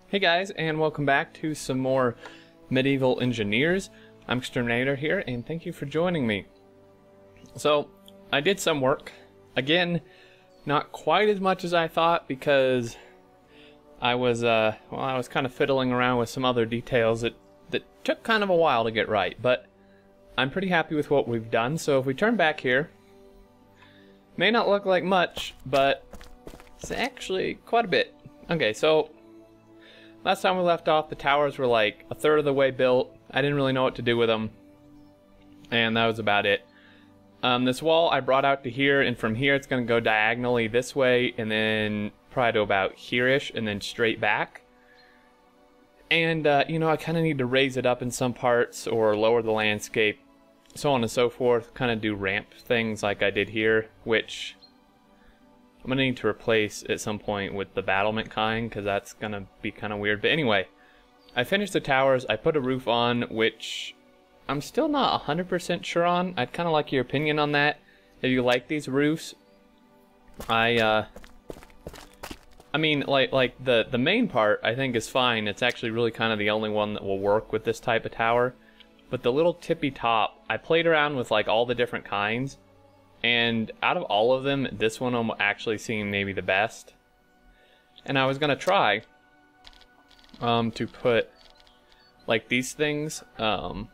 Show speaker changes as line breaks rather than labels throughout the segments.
Hey guys, and welcome back to some more Medieval Engineers. I'm Exterminator here, and thank you for joining me. So, I did some work. Again, not quite as much as I thought because I was kind of fiddling around with some other details that took kind of a while to get right, but I'm pretty happy with what we've done. So if we turn back here, may not look like much, but it's actually quite a bit. Okay, so last time we left off, the towers were like a third of the way built. I didn't really know what to do with them, and that was about it. This wall I brought out to here, and from here it's going to go diagonally this way, and then probably to about here-ish, and then straight back. And, you know, I kind of need to raise it up in some parts, or lower the landscape, so on and so forth. Kind of do ramp things like I did here, which I'm going to need to replace at some point with the battlement kind, because that's going to be kind of weird. But anyway, I finished the towers. I put a roof on, which I'm still not 100% sure on. I'd kind of like your opinion on that. If you like these roofs, I mean, like the main part I think is fine. It's actually really kind of the only one that will work with this type of tower. But the little tippy top, I played around with like all the different kinds, and out of all of them, this one actually seemed maybe the best. And I was gonna try to put like these things in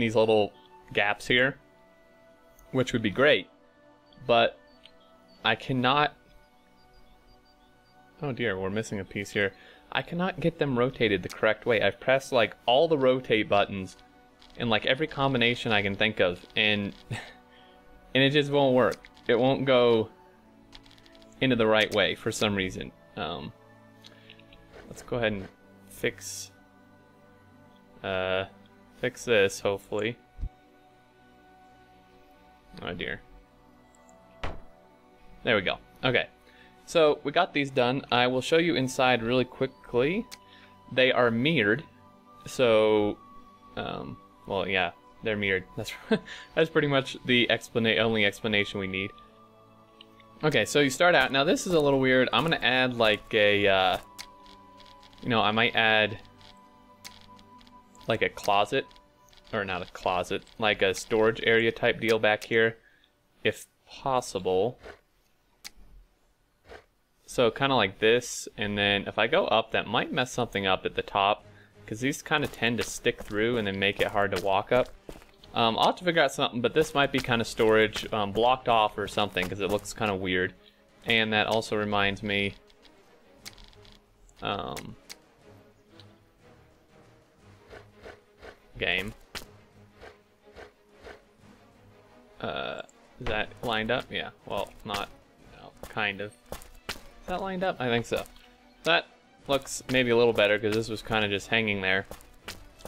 these little gaps here, which would be great, but I cannot. Oh dear, we're missing a piece here. I cannot get them rotated the correct way. I've pressed like all the rotate buttons in like every combination I can think of, and it just won't work. It won't go into the right way for some reason. Let's go ahead and fix this, hopefully. Oh dear. There we go. Okay. So we got these done. I will show you inside really quickly. They are mirrored. So, well, yeah, they're mirrored. That's pretty much the only explanation we need. Okay, so you start out. Now this is a little weird. I'm gonna add like a, you know, I might add like a closet, or not a closet, like a storage area type deal back here, if possible. So kind of like this, and then if I go up, that might mess something up at the top, because these kind of tend to stick through and then make it hard to walk up. I'll have to figure out something, but this might be kind of storage blocked off or something, because it looks kind of weird. And that also reminds me, game. Is that lined up? Yeah, well, not, no, kind of. Is that lined up? I think so. That looks maybe a little better because this was kind of just hanging there.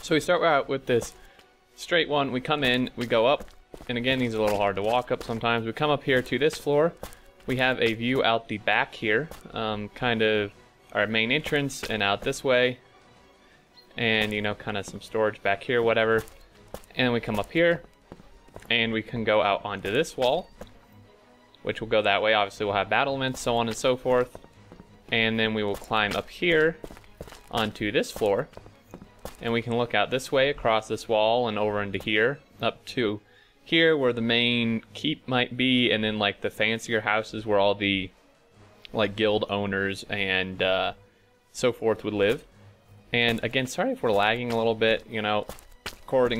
So we start out with this straight one. We come in, we go up, and again, these are a little hard to walk up sometimes. We come up here to this floor. We have a view out the back here, kind of our main entrance, and out this way. And, you know, kind of some storage back here, whatever. And we come up here, and we can go out onto this wall, which will go that way. Obviously we'll have battlements, so on and so forth. And then we will climb up here onto this floor, and we can look out this way across this wall and over into here, up to here where the main keep might be, and then like the fancier houses where all the like guild owners and so forth would live. And again, sorry if we're lagging a little bit, you know,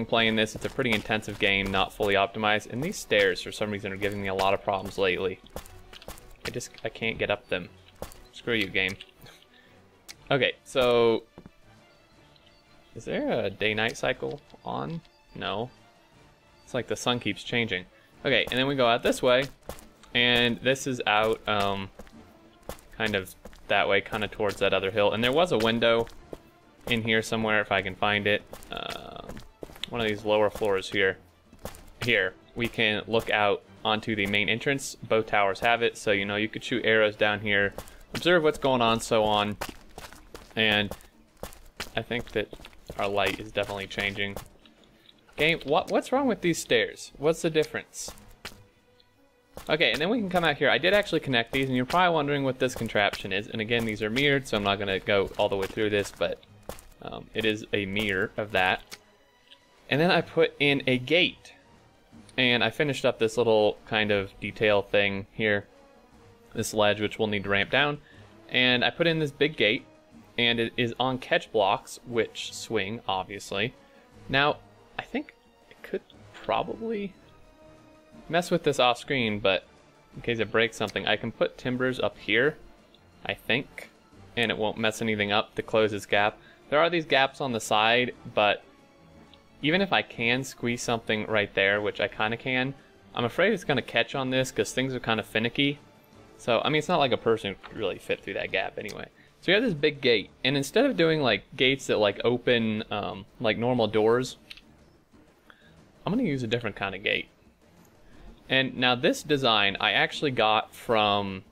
playing this, it's a pretty intensive game, not fully optimized, and these stairs for some reason are giving me a lot of problems lately. I can't get up them. Screw you, game. Okay, so is there a day-night cycle on? No. It's like the sun keeps changing. Okay, and then we go out this way, and this is out kind of that way, kind of towards that other hill, and there was a window in here somewhere if I can find it. One of these lower floors here. Here, we can look out onto the main entrance. Both towers have it, so you know, you could shoot arrows down here, observe what's going on, so on. And I think that our light is definitely changing. Game, what's wrong with these stairs? What's the difference? Okay, and then we can come out here. I did actually connect these, and you're probably wondering what this contraption is. And again, these are mirrored, so I'm not going to go all the way through this, but it is a mirror of that. And then I put in a gate. And I finished up this little kind of detail thing here. This ledge, which we'll need to ramp down. And I put in this big gate, and it is on catch blocks, which swing, obviously. Now, I think I could probably mess with this off screen, but in case it breaks something, I can put timbers up here, I think, and it won't mess anything up to close this gap. There are these gaps on the side, but even if I can squeeze something right there, which I kind of can, I'm afraid it's going to catch on this because things are kind of finicky. So, I mean, it's not like a person could really fit through that gap anyway. So you have this big gate, and instead of doing like gates that like open like normal doors, I'm going to use a different kind of gate. And now this design I actually got from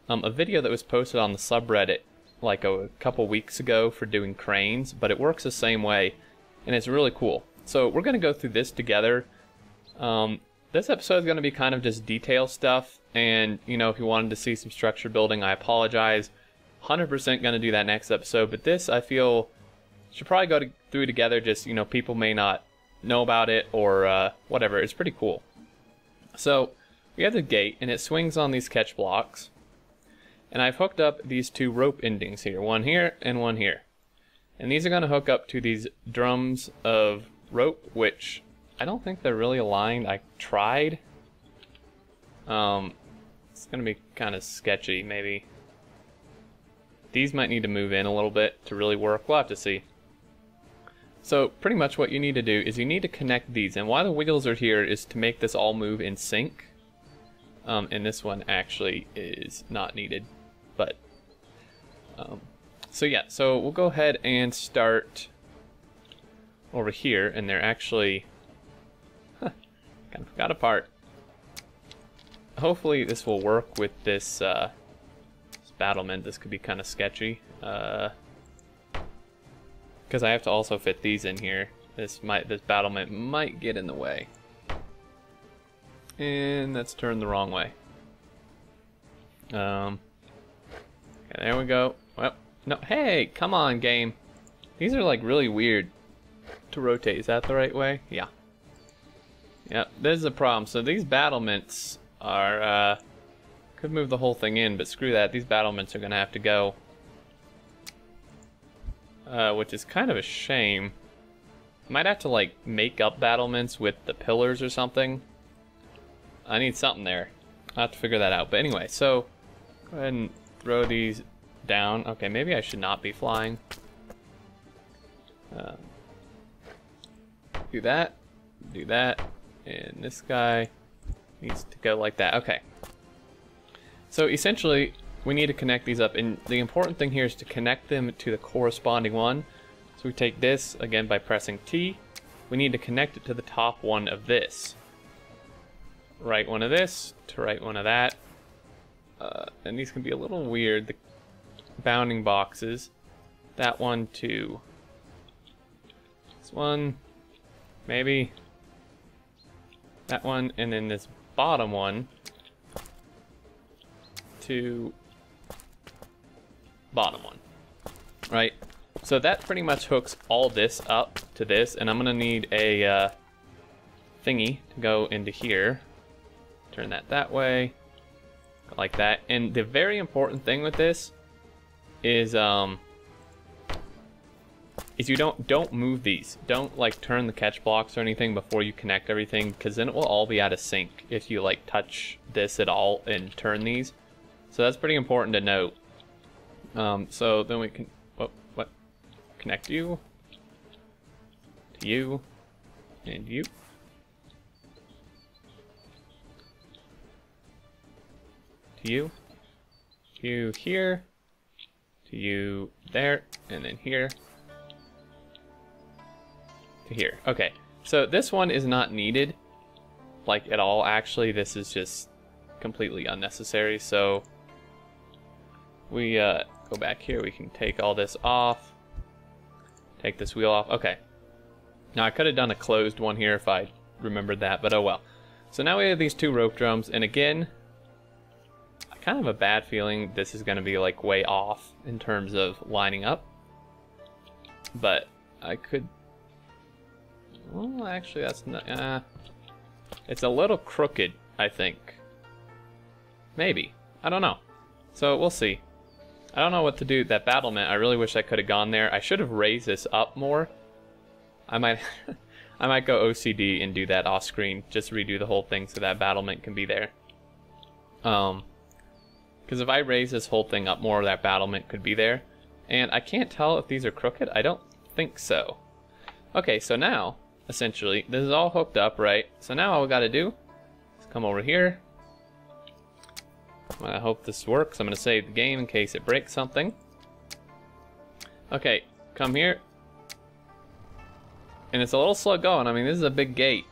a video that was posted on the subreddit like a couple weeks ago for doing cranes, but it works the same way, and it's really cool. So we're going to go through this together. This episode is going to be kind of just detail stuff, and you know, if you wanted to see some structure building, I apologize. 100% going to do that next episode, but this I feel should probably go through together. Just, you know, people may not know about it or whatever. It's pretty cool. So we have the gate, and it swings on these catch blocks, and I've hooked up these two rope endings here, one here and one here, and these are going to hook up to these drums of rope, which I don't think they're really aligned. I tried. It's going to be kind of sketchy, maybe. These might need to move in a little bit to really work. We'll have to see. So pretty much what you need to do is you need to connect these, and why the wheels are here is to make this all move in sync. And this one actually is not needed, but so yeah, so we'll go ahead and start over here, and they're actually kind of forgot a part. Hopefully this will work with this, this battlement. This could be kind of sketchy. Because I have to also fit these in here. This battlement might get in the way. And that's turned the wrong way. Okay, there we go. Well, no, hey, come on, game. These are like really weird to rotate. Is that the right way? Yeah. Yep, there's the problem. So these battlements are, could move the whole thing in, but screw that. These battlements are gonna have to go. Which is kind of a shame. Might have to like make up battlements with the pillars or something. I need something there. I'll have to figure that out. But anyway, so go ahead and throw these down. Okay, maybe I should not be flying. Do that, and this guy needs to go like that. Okay. So essentially, we need to connect these up, and the important thing here is to connect them to the corresponding one. So we take this, again by pressing T, we need to connect it to the top one of this. Right one of this, to right one of that. And these can be a little weird, the bounding boxes. That one to this one, maybe. That one, and then this bottom one to bottom one, right? So that pretty much hooks all this up to this, and I'm gonna need a thingy to go into here. Turn that way, like that. And the very important thing with this is you don't move these. Don't like turn the catch blocks or anything before you connect everything, because then it will all be out of sync if you like touch this at all and turn these. So that's pretty important to note. So then we can connect you to you and you. To you here, to you there, and then here to here. Okay, so this one is not needed, like at all. Actually, this is just completely unnecessary. So we go back here. We can take all this off. Take this wheel off. Okay. Now I could have done a closed one here if I remembered that, but oh well. So now we have these 2 rope drums, and again, I kind of have a bad feeling this is going to be like way off in terms of lining up. But I could... Well, actually that's not... it's a little crooked, I think. Maybe. I don't know. So we'll see. I don't know what to do with that battlement. I really wish I could have gone there. I should have raised this up more. I might I might go OCD and do that off screen. Just redo the whole thing so that battlement can be there. Because if I raise this whole thing up more, that battlement could be there. And I can't tell if these are crooked. I don't think so. Okay, so now, essentially, this is all hooked up, right? So now all we gotta do is come over here. I hope this works. I'm gonna save the game in case it breaks something. Okay, come here. And it's a little slow going. I mean, this is a big gate.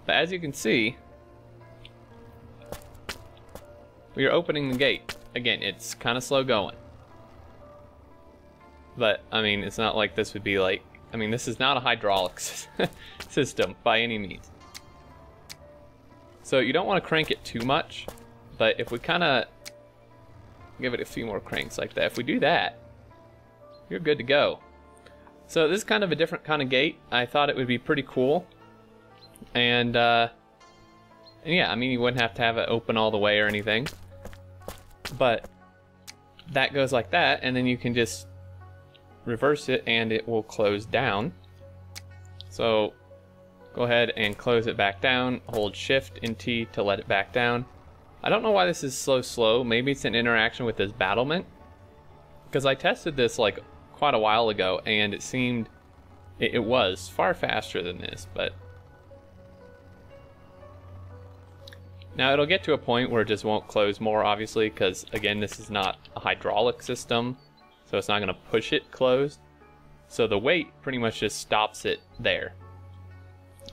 But as you can see, we are opening the gate. Again, it's kind of slow going. But, I mean, it's not like this would be like... I mean, this is not a hydraulic system by any means. So you don't want to crank it too much. But if we kind of give it a few more cranks like that, if we do that, you're good to go. So this is kind of a different kind of gate. I thought it would be pretty cool. And yeah, I mean, you wouldn't have to have it open all the way or anything. But that goes like that, and then you can just reverse it and it will close down. So go ahead and close it back down. Hold Shift and T to let it back down. I don't know why this is so slow. Maybe it's an interaction with this battlement. Because I tested this like quite a while ago and it seemed it was far faster than this, but now it'll get to a point where it just won't close more, obviously, because again, this is not a hydraulic system, so it's not going to push it closed. So the weight pretty much just stops it there.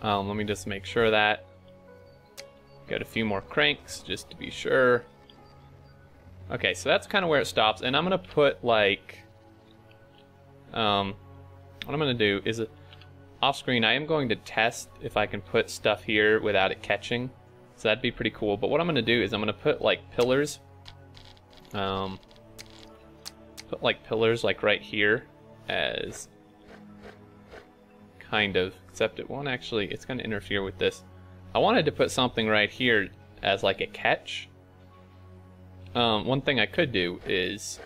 Let me just make sure of that. Got a few more cranks just to be sure. Okay, so that's kind of where it stops, and I'm going to put like what I'm going to do is off screen I am going to test if I can put stuff here without it catching. So that'd be pretty cool. But what I'm going to do is I'm going to put like pillars. Put like pillars like right here as kind of, except it won't actually, it's going to interfere with this. I wanted to put something right here as like a catch. One thing I could do is,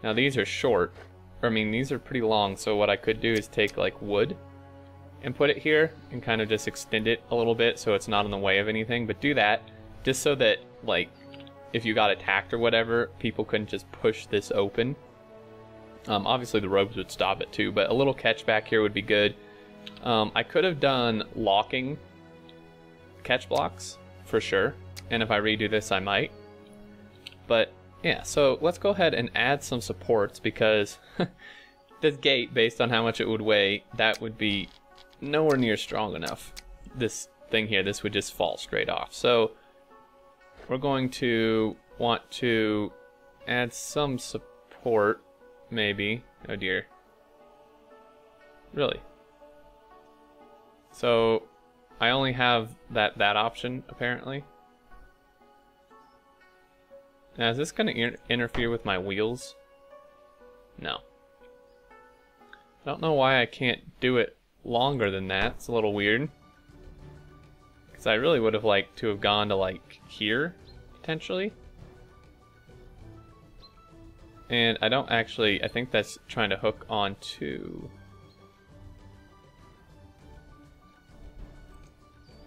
now these are short, or I mean these are pretty long, so what I could do is take like wood and put it here and kind of just extend it a little bit so it's not in the way of anything, but do that just so that like if you got attacked or whatever, people couldn't just push this open. Obviously the ropes would stop it too, but a little catch back here would be good. I could have done locking catch blocks for sure, and if I redo this I might. But yeah, so let's go ahead and add some supports, because this gate, based on how much it would weigh, that would be nowhere near strong enough. This thing here, this would just fall straight off. So we're going to want to add some support, maybe. Oh dear. Really? So I only have that option, apparently. Now, is this going to interfere with my wheels? No. I don't know why I can't do it longer than that. It's a little weird. Because I really would have liked to have gone to like here, potentially. And I don't actually, I think that's trying to hook onto...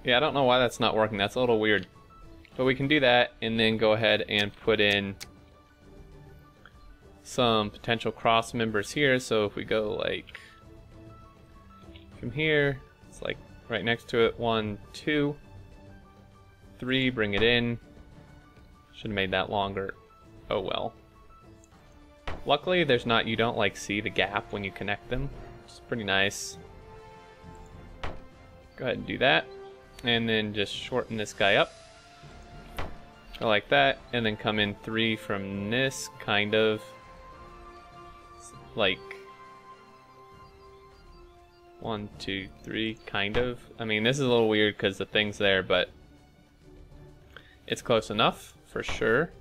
Yeah, I don't know why that's not working. That's a little weird. But we can do that and then go ahead and put in some potential cross members here. So if we go like from here, it's like right next to it, 1, 2, 3, bring it in. Should have made that longer. Oh well. Luckily there's not, you don't like see the gap when you connect them, which is pretty nice. Go ahead and do that. And then just shorten this guy up. Like that, and then come in 3 from this, kind of like 1, 2, 3, kind of. I mean, this is a little weird because the thing's there, but it's close enough for sure.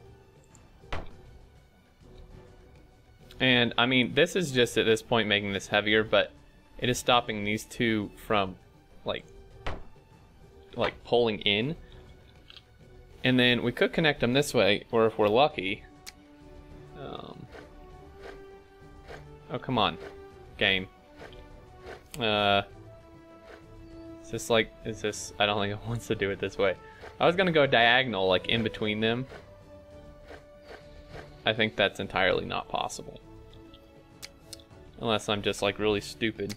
And I mean, this is just at this point making this heavier, but it is stopping these two from like pulling in. And then we could connect them this way, or if we're lucky. Oh, come on, game. Is this like, is this, I don't think it wants to do it this way. I was gonna go diagonal, like in between them. I think that's entirely not possible. Unless I'm just like really stupid.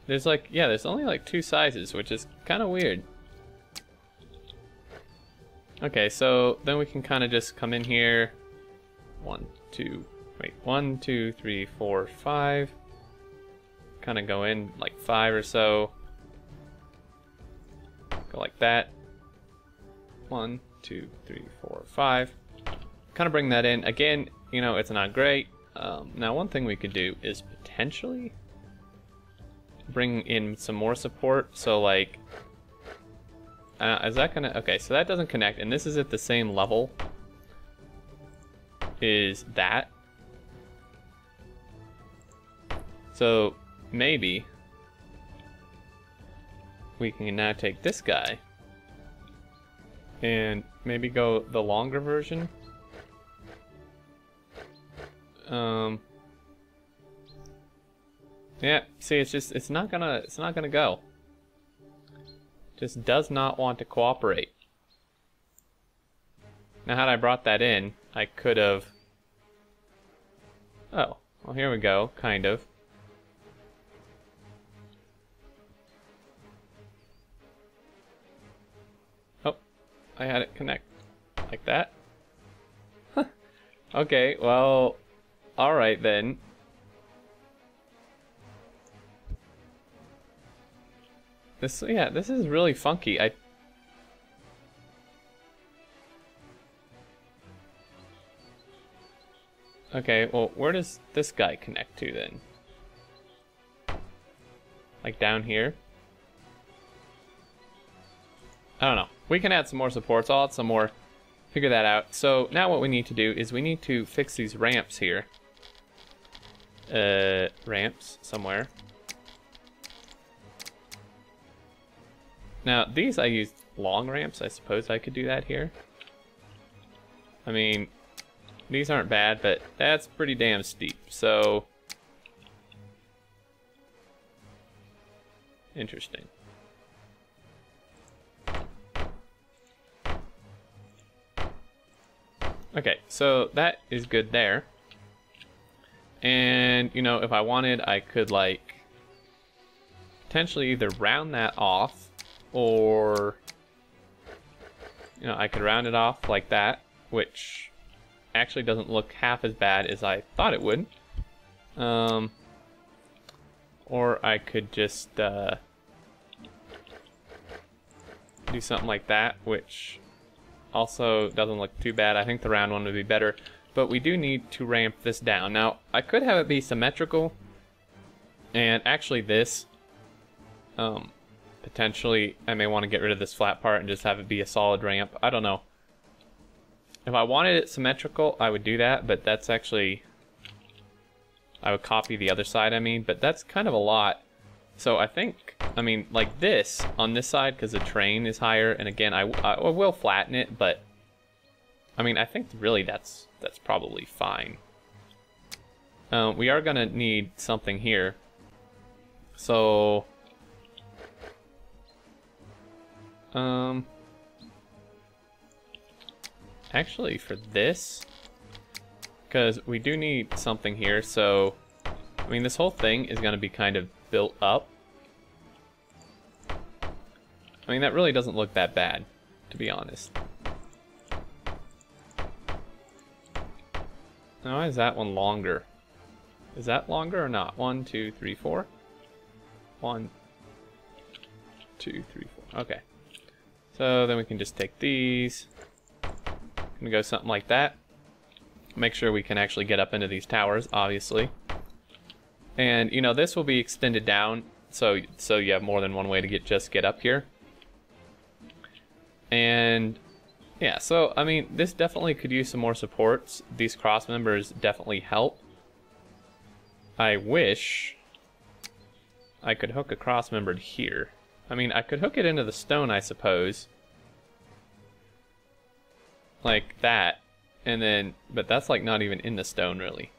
There's like, yeah, there's only like 2 sizes, which is kind of weird. Okay, so then we can kind of just come in here. 1, 2, 3, 4, 5. Kind of go in like 5 or so. Go like that. 1, 2, 3, 4, 5. Kind of bring that in. Again, you know, it's not great. Now, one thing we could do is potentially bring in some more support. So, like, is that gonna? Okay, so that doesn't connect, and this is at the same level. Is that? So maybe we can now take this guy and maybe go the longer version. Yeah, see, it's not gonna go. Just does not want to cooperate. Now, had I brought that in, I could have. Oh, well, here we go, kind of. Oh, I had it connect like that. Okay, well, all right then. This, yeah, this is really funky. Okay, well, where does this guy connect to then? Like down here? I don't know. We can add some more supports. I'll add some more. Figure that out. So now what we need to do is we need to fix these ramps here. Ramps somewhere. Now, these I used long ramps. I suppose I could do that here. I mean, these aren't bad, but that's pretty damn steep. So, interesting. Okay, so that is good there. And, you know, if I wanted, I could, like, potentially either round that off, or, you know, I could round it off like that, which actually doesn't look half as bad as I thought it would. Or I could just do something like that, which also doesn't look too bad. I think the round one would be better, but we do need to ramp this down. Now, I could have it be symmetrical, and actually this, potentially I may want to get rid of this flat part and just have it be a solid ramp. I don't know. If I wanted it symmetrical, I would do that, but that's actually, I would copy the other side, I mean, but that's kind of a lot. So I think, I mean, like this, on this side, because the train is higher, and again, I will flatten it, but, I mean, I think really that's probably fine. We are going to need something here. So, actually, for this, because we do need something here, so, I mean, this whole thing is going to be kind of built up. I mean, that really doesn't look that bad, to be honest. Now, why is that one longer? Is that longer or not? 1, 2, 3, 4? 1, 2, 3, 4. Okay. So then we can just take these. Gonna go something like that. Make sure we can actually get up into these towers, obviously. And you know, this will be extended down, so you have more than one way to get up here. And yeah, so I mean, this definitely could use some more supports. These cross members definitely help. I wish I could hook a cross member here. I mean, I could hook it into the stone, I suppose. Like that. And then, but that's like not even in the stone, really.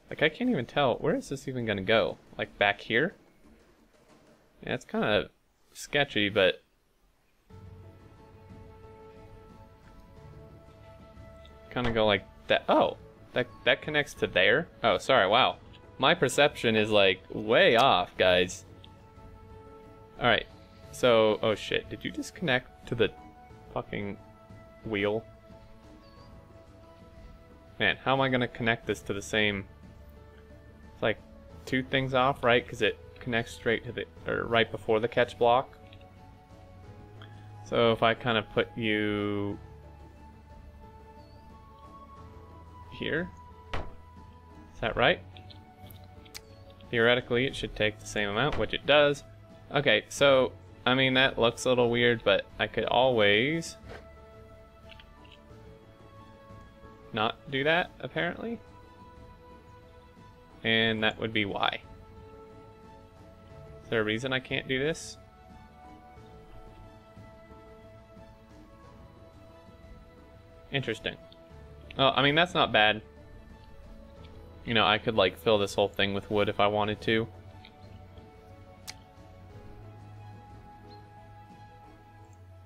Like I can't even tell, where is this even gonna go? Like back here? Yeah, it's kind of sketchy, but kind of go like that. Oh, that connects to there. Oh, sorry. Wow, my perception is like way off, guys. All right, so oh shit, did you just connect to the fucking wheel? Man, how am I gonna connect this to the same? It's like two things off, right? Because it connects straight to the, or right before the catch block. So if I kind of put you here, is that right? Theoretically, it should take the same amount, which it does. Okay, so I mean that looks a little weird, but I could always not do that, apparently. And that would be why. Is there a reason I can't do this? Interesting. Oh, I mean, that's not bad. You know, I could like fill this whole thing with wood if I wanted to.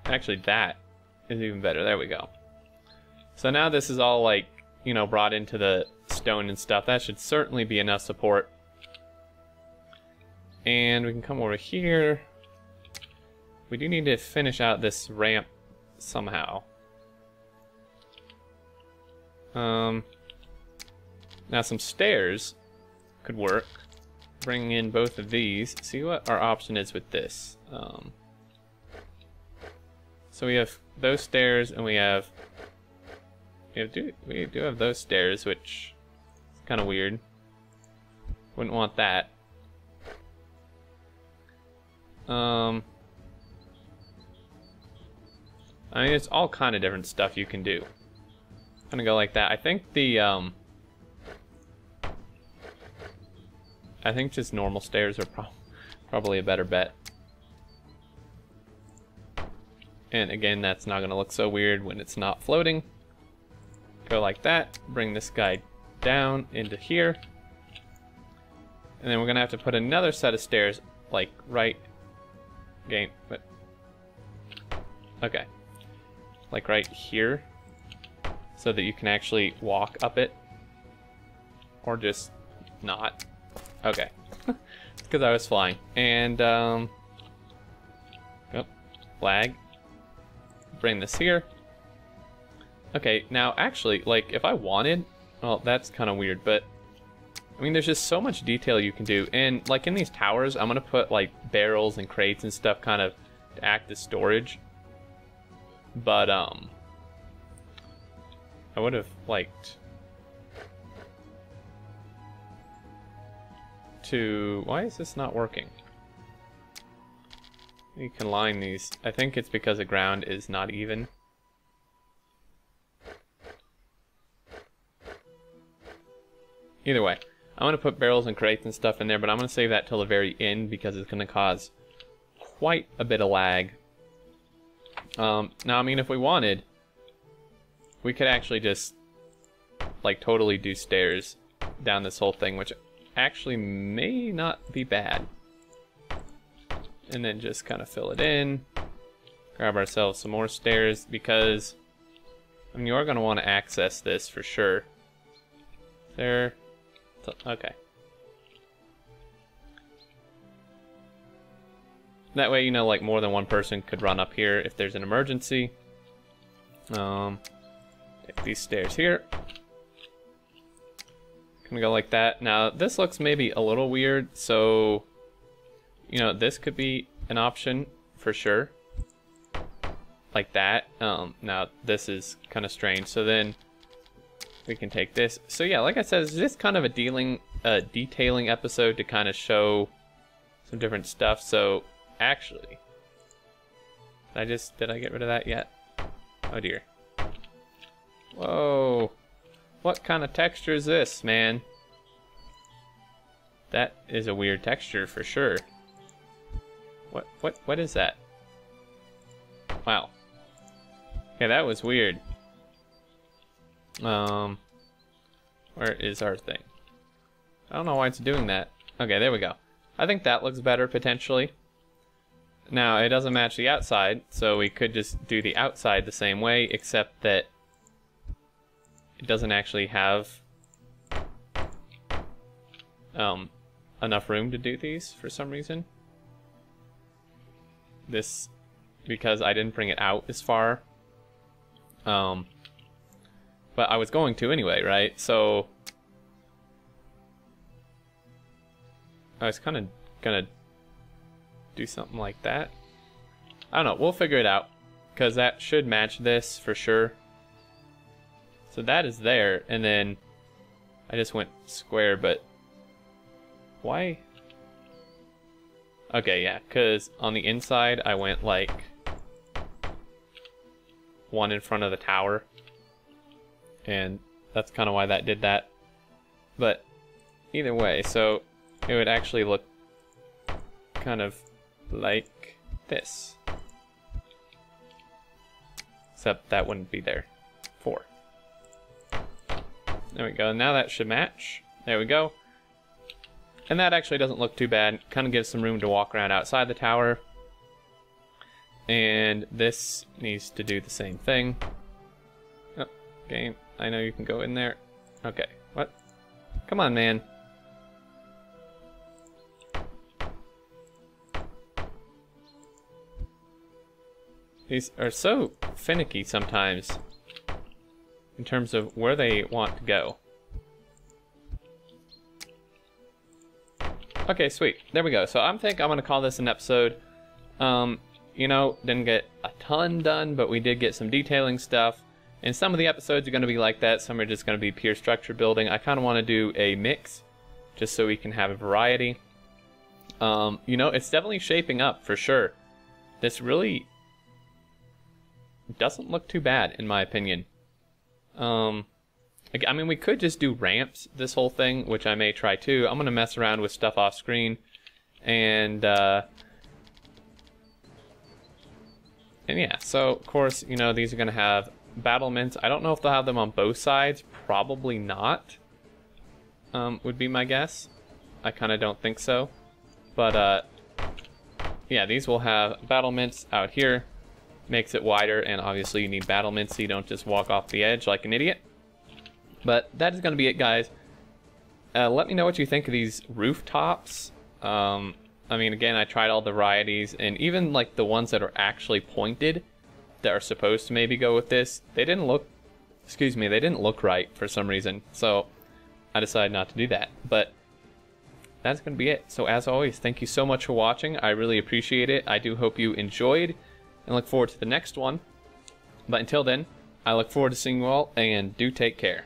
Actually, that is even better. There we go. So now this is all like, you know, brought into the stone and stuff. That should certainly be enough support. And we can come over here. We do need to finish out this ramp somehow. Now some stairs could work. Bring in both of these. See what our option is with this. So we have those stairs, and we do have those stairs, which is kind of weird. Wouldn't want that. I mean, it's all kind of different stuff you can do. I'm gonna go like that. I think I think just normal stairs are probably a better bet. And again, that's not gonna look so weird when it's not floating. Go like that, bring this guy down into here. And then we're gonna have to put another set of stairs, like right, but okay. Like right here, so that you can actually walk up it. Or just not. Okay. It's because I was flying. And, oh, flag. Bring this here. Okay, now actually, like, if I wanted, well, that's kind of weird, but I mean, there's just so much detail you can do. And like in these towers, I'm gonna put like barrels and crates and stuff kind of to act as storage. But I would have liked to, why is this not working? You can line these. I think it's because the ground is not even. Either way, I'm going to put barrels and crates and stuff in there, but I'm going to save that till the very end because it's going to cause quite a bit of lag. Now, I mean, if we wanted, we could actually just, like, totally do stairs down this whole thing, which actually may not be bad. And then just kind of fill it in. Grab ourselves some more stairs because, I mean, you are going to want to access this for sure. There. Okay. That way, you know, like more than one person could run up here if there's an emergency. Take these stairs here. Gonna go like that. Now, this looks maybe a little weird, so, you know, this could be an option for sure. Like that. Now, this is kind of strange. So then, we can take this. So yeah, like I said, it's just kind of a detailing episode to kind of show some different stuff. So actually, did I get rid of that yet? Oh dear. Whoa. What kind of texture is this, man? That is a weird texture for sure. What is that? Wow. Okay, that was weird. Where is our thing? I don't know why it's doing that. Okay, there we go. I think that looks better potentially. Now, it doesn't match the outside, so we could just do the outside the same way, except that it doesn't actually have enough room to do these for some reason. This, because I didn't bring it out as far. But I was going to anyway, right? So I was kind of gonna do something like that. I don't know, we'll figure it out, because that should match this for sure. So that is there, and then I just went square, but why? Okay, yeah, because on the inside I went like one in front of the tower, and that's kind of why that did that. But either way, so it would actually look kind of like this, except that wouldn't be there. 4. There we go. Now that should match. There we go. And that actually doesn't look too bad. Kind of gives some room to walk around outside the tower. And this needs to do the same thing. Oh, game. I know you can go in there. Okay. What? Come on, man. These are so finicky sometimes in terms of where they want to go. Okay, sweet. There we go. So I think I'm going to call this an episode. You know, didn't get a ton done, but we did get some detailing stuff. And some of the episodes are going to be like that. Some are just going to be pure structure building. I kind of want to do a mix, just so we can have a variety. You know, it's definitely shaping up for sure. This really doesn't look too bad, in my opinion. I mean, we could just do ramps this whole thing, which I may try too. I'm gonna mess around with stuff off screen, and yeah. So of course, you know, these are gonna have battlements. I don't know if they'll have them on both sides. Probably not. Would be my guess. I kind of don't think so. But yeah, these will have battlements out here. Makes it wider, and obviously you need battlements so you don't just walk off the edge like an idiot. But that is going to be it, guys. Let me know what you think of these rooftops. I mean, again, I tried all the varieties, and even like the ones that are actually pointed that are supposed to maybe go with this, they didn't look, excuse me, they didn't look right for some reason. So I decided not to do that. But that's going to be it. So as always, thank you so much for watching. I really appreciate it. I do hope you enjoyed, and look forward to the next one. But until then, I look forward to seeing you all, and do take care.